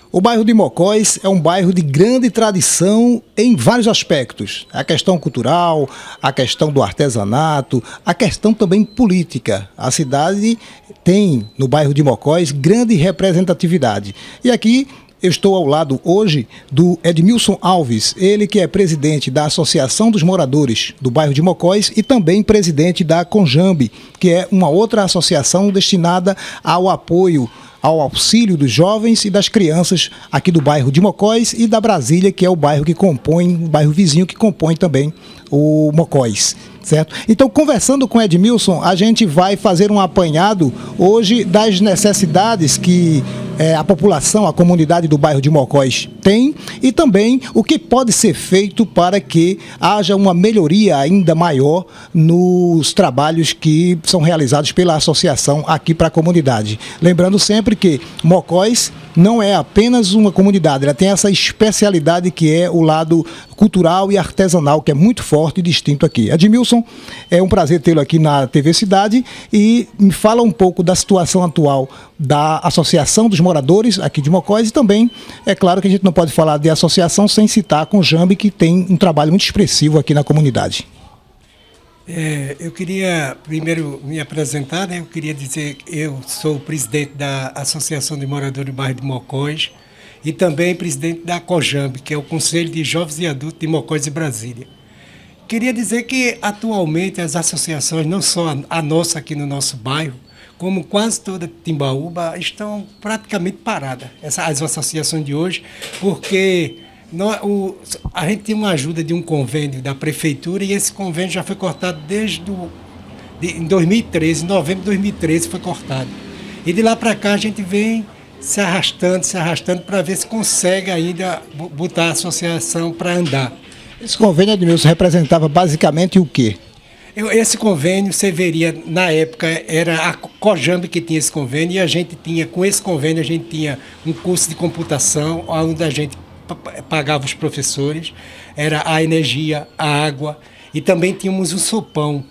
O bairro de Mocós é um bairro de grande tradição em vários aspectos. A questão cultural, a questão do artesanato, a questão também política. A cidade tem, no bairro de Mocós, grande representatividade. E aqui eu estou ao lado hoje do Edmilson Alves, ele que é presidente da Associação dos Moradores do bairro de Mocós e também presidente da Conjambe, que é uma outra associação destinada ao apoio, ao auxílio dos jovens e das crianças aqui do bairro de Mocós e da Brasília, que é o bairro que compõe, o bairro vizinho que compõe também o Mocós, certo? Então, conversando com Edmilson, a gente vai fazer um apanhado hoje das necessidades que a população, a comunidade do bairro de Mocós tem e também o que pode ser feito para que haja uma melhoria ainda maior nos trabalhos que são realizados pela associação aqui para a comunidade. Lembrando sempre que Mocós não é apenas uma comunidade, ela tem essa especialidade que é o lado cultural e artesanal, que é muito forte e distinto aqui. Edmilson, é um prazer tê-lo aqui na TV Cidade e me fala um pouco da situação atual da Associação dos Moradores aqui de Mocós e também, é claro que a gente não pode falar de associação sem citar a Conjambe, que tem um trabalho muito expressivo aqui na comunidade. Eu queria primeiro me apresentar, né? Eu queria dizer que eu sou o presidente da Associação de Moradores do Bairro de Mocós e também presidente da Conjambe, que é o Conselho de Jovens e Adultos de Mocós e Brasília. Queria dizer que atualmente as associações, não só a nossa aqui no nosso bairro, como quase toda Timbaúba, estão praticamente paradas, as associações de hoje, porque a gente tem uma ajuda de um convênio da prefeitura e esse convênio já foi cortado em 2013, em novembro de 2013 foi cortado. E de lá para cá a gente vem se arrastando para ver se consegue ainda botar a associação para andar. Esse convênio, Edmilson, representava basicamente o quê? Esse convênio, você veria, na época, era a Conjambe que tinha esse convênio, e a gente tinha, com esse convênio, a gente tinha um curso de computação, onde a gente pagava os professores, era a energia, a água, e também tínhamos um sopão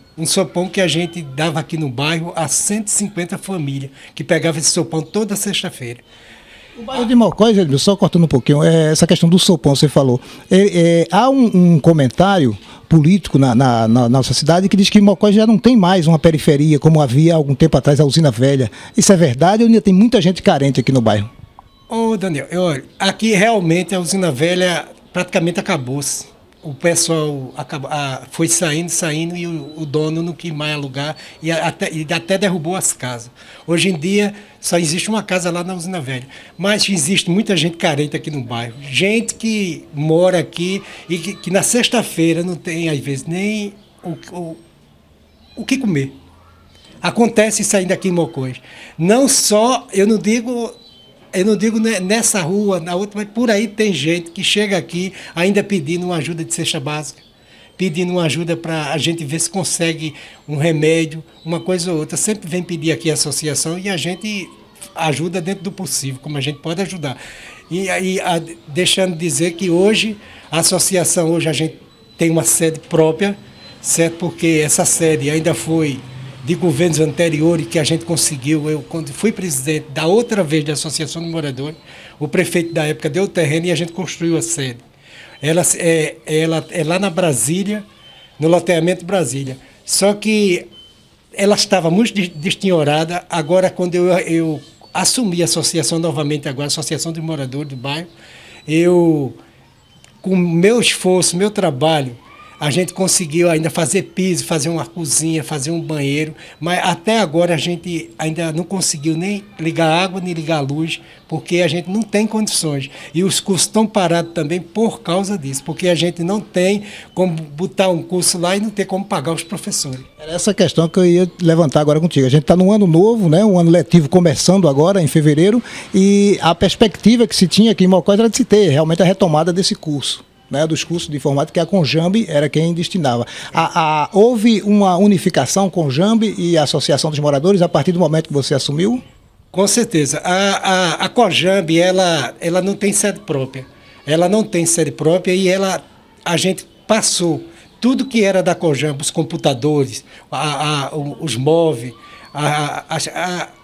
que a gente dava aqui no bairro a 150 famílias, que pegavam esse sopão toda sexta-feira. O bairro de Mocós, só cortando um pouquinho, essa questão do sopão, você falou. Há um comentário político na nossa cidade que diz que Mocós já não tem mais uma periferia como havia há algum tempo atrás a Usina Velha. Isso é verdade ou ainda tem muita gente carente aqui no bairro? Ô Daniel, aqui realmente a Usina Velha praticamente acabou-se. O pessoal foi saindo e o dono não quis mais alugar e até derrubou as casas. Hoje em dia só existe uma casa lá na Usina Velha, mas existe muita gente carente aqui no bairro. Gente que mora aqui e que na sexta-feira não tem, às vezes, nem o que comer. Acontece isso ainda aqui em Mocós. Não só, eu não digo nessa rua, na outra, mas por aí tem gente que chega aqui ainda pedindo uma ajuda de cesta básica, pedindo uma ajuda para a gente ver se consegue um remédio, uma coisa ou outra. Sempre vem pedir aqui a associação e a gente ajuda dentro do possível, como a gente pode ajudar. E aí, deixando de dizer que hoje, a associação, hoje a gente tem uma sede própria, certo? Porque essa sede ainda foi de governos anteriores que a gente conseguiu. Eu, quando fui presidente da outra vez da Associação de Moradores, o prefeito da época deu o terreno e a gente construiu a sede. Ela é lá na Brasília, no loteamento Brasília. Só que ela estava muito destinhorada. Agora, quando eu assumi a associação novamente, agora a Associação de Moradores do bairro, com meu esforço, meu trabalho, a gente conseguiu ainda fazer piso, fazer uma cozinha, fazer um banheiro, mas até agora a gente ainda não conseguiu nem ligar água, nem ligar luz, porque a gente não tem condições. E os cursos estão parados também por causa disso, porque a gente não tem como botar um curso lá e não ter como pagar os professores. Era essa questão que eu ia levantar agora contigo. A gente está no ano novo, né? Um ano letivo começando agora, em fevereiro, e a perspectiva que se tinha aqui em Mocós era de se ter realmente a retomada desse curso, né, dos cursos de informática, que a Conjambe era quem destinava. Houve uma unificação Conjambe e a Associação dos Moradores a partir do momento que você assumiu? Com certeza. A Conjambe, ela não tem sede própria. Ela não tem sede própria e a gente passou tudo que era da Conjambe, os computadores, os móveis,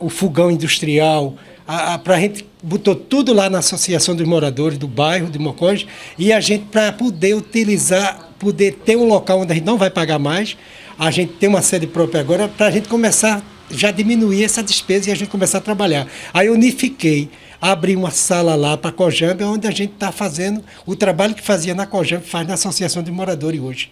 o fogão industrial, A gente botou tudo lá na Associação dos Moradores do bairro de Mocós, e a gente, para poder utilizar, poder ter um local onde a gente não vai pagar mais, a gente tem uma sede própria agora, para a gente começar já diminuir essa despesa e a gente começar a trabalhar. Aí eu unifiquei, abri uma sala lá para a Cojambe, onde a gente está fazendo o trabalho que fazia na Cojambe, faz na Associação de Moradores hoje.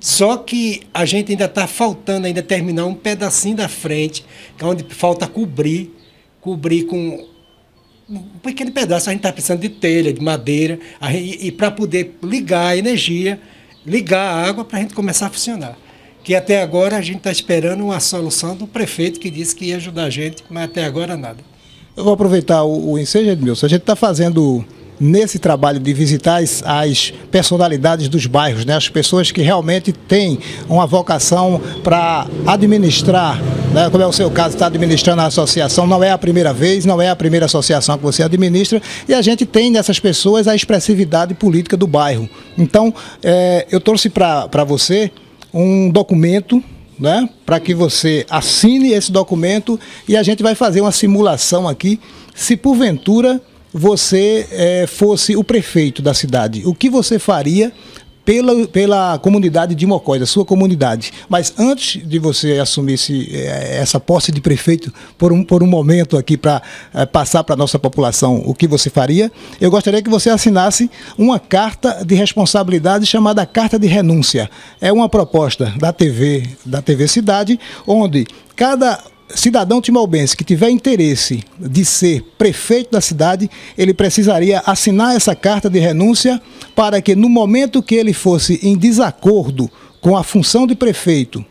Só que a gente ainda está faltando ainda terminar um pedacinho da frente, que é onde falta cobrir com um pequeno pedaço. A gente está precisando de telha, de madeira, e para poder ligar a energia, ligar a água para a gente começar a funcionar. Que até agora a gente está esperando uma solução do prefeito que disse que ia ajudar a gente, mas até agora nada. Eu vou aproveitar o ensejo, Edmilson. A gente está fazendo nesse trabalho de visitar as personalidades dos bairros, né? As pessoas que realmente têm uma vocação para administrar, né? Como é o seu caso, está administrando a associação, não é a primeira vez, não é a primeira associação que você administra, e a gente tem nessas pessoas a expressividade política do bairro. Então, eu trouxe para você um documento, né, para que você assine esse documento, e a gente vai fazer uma simulação aqui, se porventura você fosse o prefeito da cidade, o que você faria pela comunidade de Mocós, a sua comunidade. Mas antes de você assumir essa posse de prefeito por um momento aqui, para passar para a nossa população o que você faria, eu gostaria que você assinasse uma carta de responsabilidade chamada Carta de Renúncia. É uma proposta da TV Cidade, onde cada cidadão timaubense que tiver interesse de ser prefeito da cidade, ele precisaria assinar essa carta de renúncia, para que no momento que ele fosse em desacordo com a função de prefeito,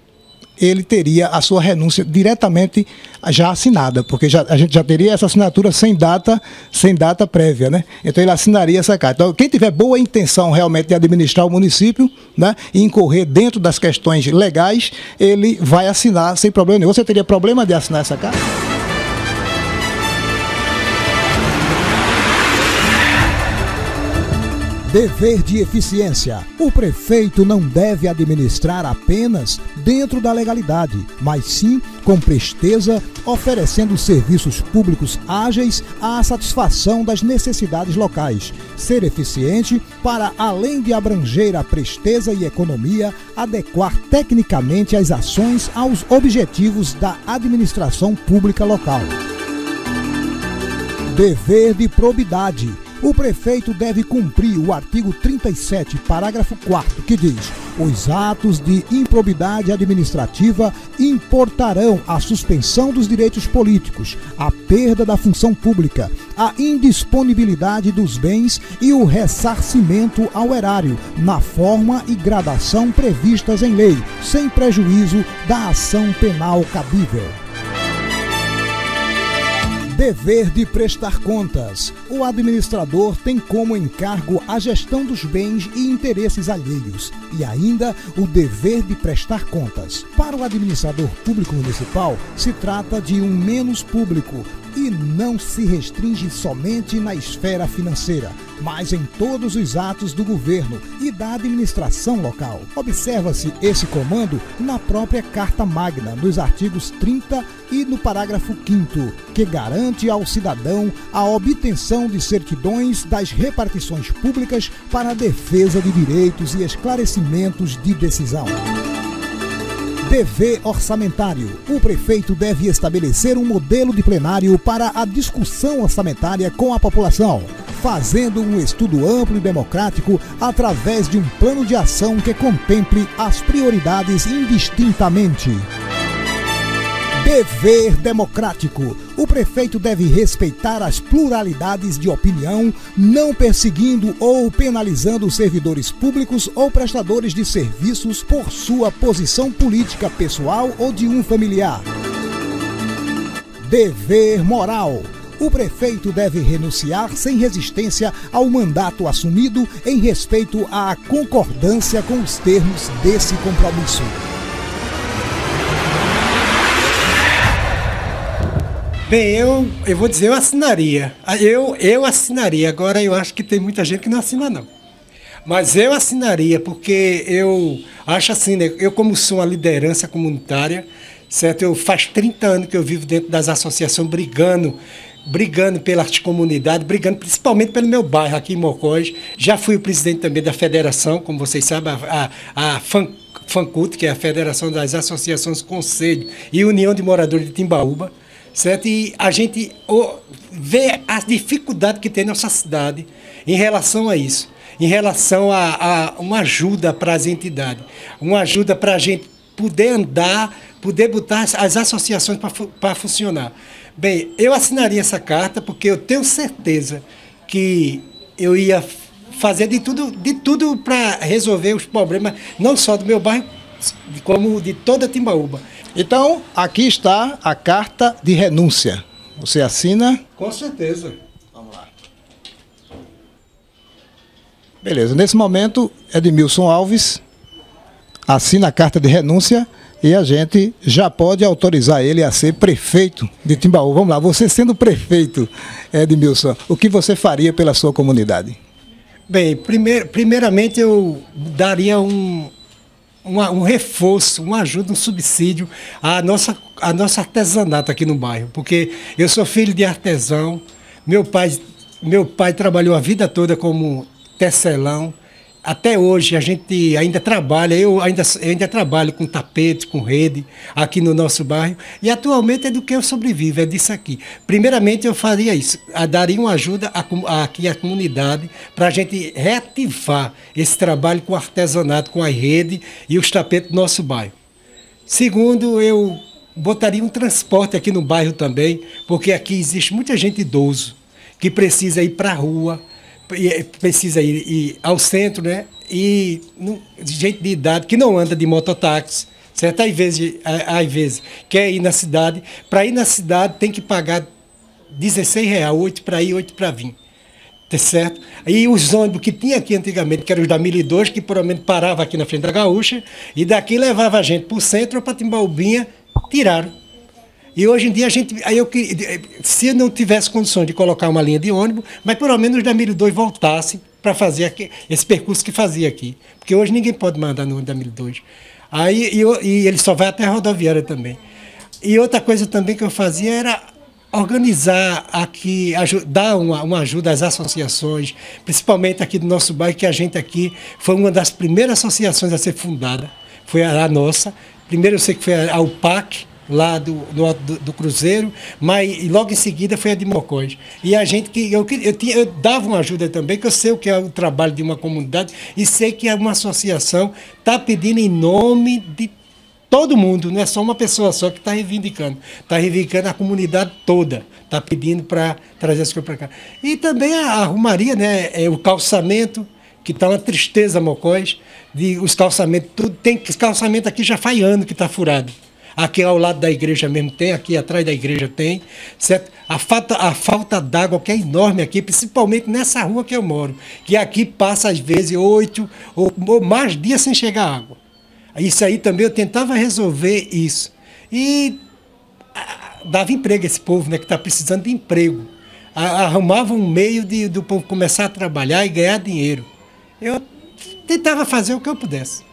ele teria a sua renúncia diretamente já assinada, porque a gente já teria essa assinatura sem data prévia, né? Então ele assinaria essa carta. Então, quem tiver boa intenção realmente de administrar o município, né, e incorrer dentro das questões legais, ele vai assinar sem problema nenhum. Você teria problema de assinar essa carta? Dever de eficiência. O prefeito não deve administrar apenas dentro da legalidade, mas sim com presteza, oferecendo serviços públicos ágeis à satisfação das necessidades locais. Ser eficiente para, além de abranger a presteza e economia, adequar tecnicamente as ações aos objetivos da administração pública local. Dever de probidade. O prefeito deve cumprir o artigo 37, parágrafo 4º, que diz: os atos de improbidade administrativa importarão a suspensão dos direitos políticos, a perda da função pública, a indisponibilidade dos bens e o ressarcimento ao erário, na forma e gradação previstas em lei, sem prejuízo da ação penal cabível. Dever de prestar contas. O administrador tem como encargo a gestão dos bens e interesses alheios, e ainda o dever de prestar contas. Para o administrador público municipal, se trata de um menos público e não se restringe somente na esfera financeira, mas em todos os atos do governo e da administração local. Observa-se esse comando na própria Carta Magna, nos artigos 30 e no parágrafo 5º, que garante ao cidadão a obtenção de certidões das repartições públicas para a defesa de direitos e esclarecimentos de decisão. Dever orçamentário. O prefeito deve estabelecer um modelo de plenário para a discussão orçamentária com a população, fazendo um estudo amplo e democrático através de um plano de ação que contemple as prioridades indistintamente. Dever democrático. O prefeito deve respeitar as pluralidades de opinião, não perseguindo ou penalizando servidores públicos ou prestadores de serviços por sua posição política pessoal ou de um familiar. Dever moral. O prefeito deve renunciar sem resistência ao mandato assumido em respeito à concordância com os termos desse compromisso. Bem, eu vou dizer, eu assinaria. Eu assinaria. Agora, eu acho que tem muita gente que não assina, não. Mas eu assinaria, porque eu acho assim, né? Eu, como sou uma liderança comunitária, certo? Faz 30 anos que eu vivo dentro das associações brigando brigando pelas comunidades, brigando principalmente pelo meu bairro aqui em Mocós. Já fui o presidente também da federação, como vocês sabem, a FANCUT, que é a Federação das Associações Conselho e União de Moradores de Timbaúba, certo? E a gente vê as dificuldades que tem nossa cidade em relação a isso, em relação a uma ajuda para as entidades, uma ajuda para a gente poder andar, poder botar as associações para funcionar. Bem, eu assinaria essa carta porque eu tenho certeza que eu ia fazer de tudo para resolver os problemas, não só do meu bairro, como de toda Timbaúba. Então, aqui está a carta de renúncia. Você assina? Com certeza. Vamos lá. Beleza, nesse momento, Edmilson Alves assina a carta de renúncia e a gente já pode autorizar ele a ser prefeito de Timbaúba. Vamos lá, você sendo prefeito, Edmilson, o que você faria pela sua comunidade? Bem, primeiramente eu daria um reforço, uma ajuda, um subsídio à nossa artesanato aqui no bairro, porque eu sou filho de artesão, meu pai trabalhou a vida toda como tecelão. Até hoje a gente ainda trabalha, eu ainda trabalho com tapete, com rede aqui no nosso bairro, e atualmente é do que eu sobrevivo, é disso aqui. Primeiramente eu faria isso, daria uma ajuda aqui à comunidade para a gente reativar esse trabalho com artesanato, com a rede e os tapetes do nosso bairro. Segundo, eu botaria um transporte aqui no bairro também, porque aqui existe muita gente idoso que precisa ir para a rua, precisa ir ao centro, né? E gente de idade que não anda de mototáxi, certo? Às vezes quer ir na cidade. Para ir na cidade tem que pagar R$16, 8 para ir, 8 para vir. Tá certo? E os ônibus que tinha aqui antigamente, que eram os da 1002, que provavelmente parava aqui na frente da Gaúcha, e daqui levava a gente para o centro ou para Timbaúbinha, tiraram. E hoje em dia se eu não tivesse condições de colocar uma linha de ônibus, mas pelo menos os da 1002 voltassem para fazer esse percurso que fazia aqui. Porque hoje ninguém pode mandar no ônibus da 1002. E ele só vai até a rodoviária também. E outra coisa também que eu fazia era organizar aqui, dar uma ajuda às associações, principalmente aqui do nosso bairro, que a gente aqui foi uma das primeiras associações a ser fundada, foi a nossa. Primeiro eu sei que foi a UPAC, lá do Cruzeiro, mas logo em seguida foi a de Mocós. E a gente eu dava uma ajuda também, que eu sei o que é o trabalho de uma comunidade e sei que uma associação está pedindo em nome de todo mundo, não é só uma pessoa só que está reivindicando a comunidade toda, está pedindo para trazer as coisas para cá. E também a arrumaria, né, o calçamento, que está uma tristeza, Mocós, os calçamentos, tudo tem calçamento aqui já faz ano que está furado. Aqui ao lado da igreja mesmo tem, aqui atrás da igreja tem, certo? A falta d'água que é enorme aqui, principalmente nessa rua que eu moro, que aqui passa às vezes 8 ou mais dias sem chegar água. Isso aí também eu tentava resolver isso. E dava emprego a esse povo, né, que está precisando de emprego. Arrumava um meio do povo começar a trabalhar e ganhar dinheiro. Eu tentava fazer o que eu pudesse.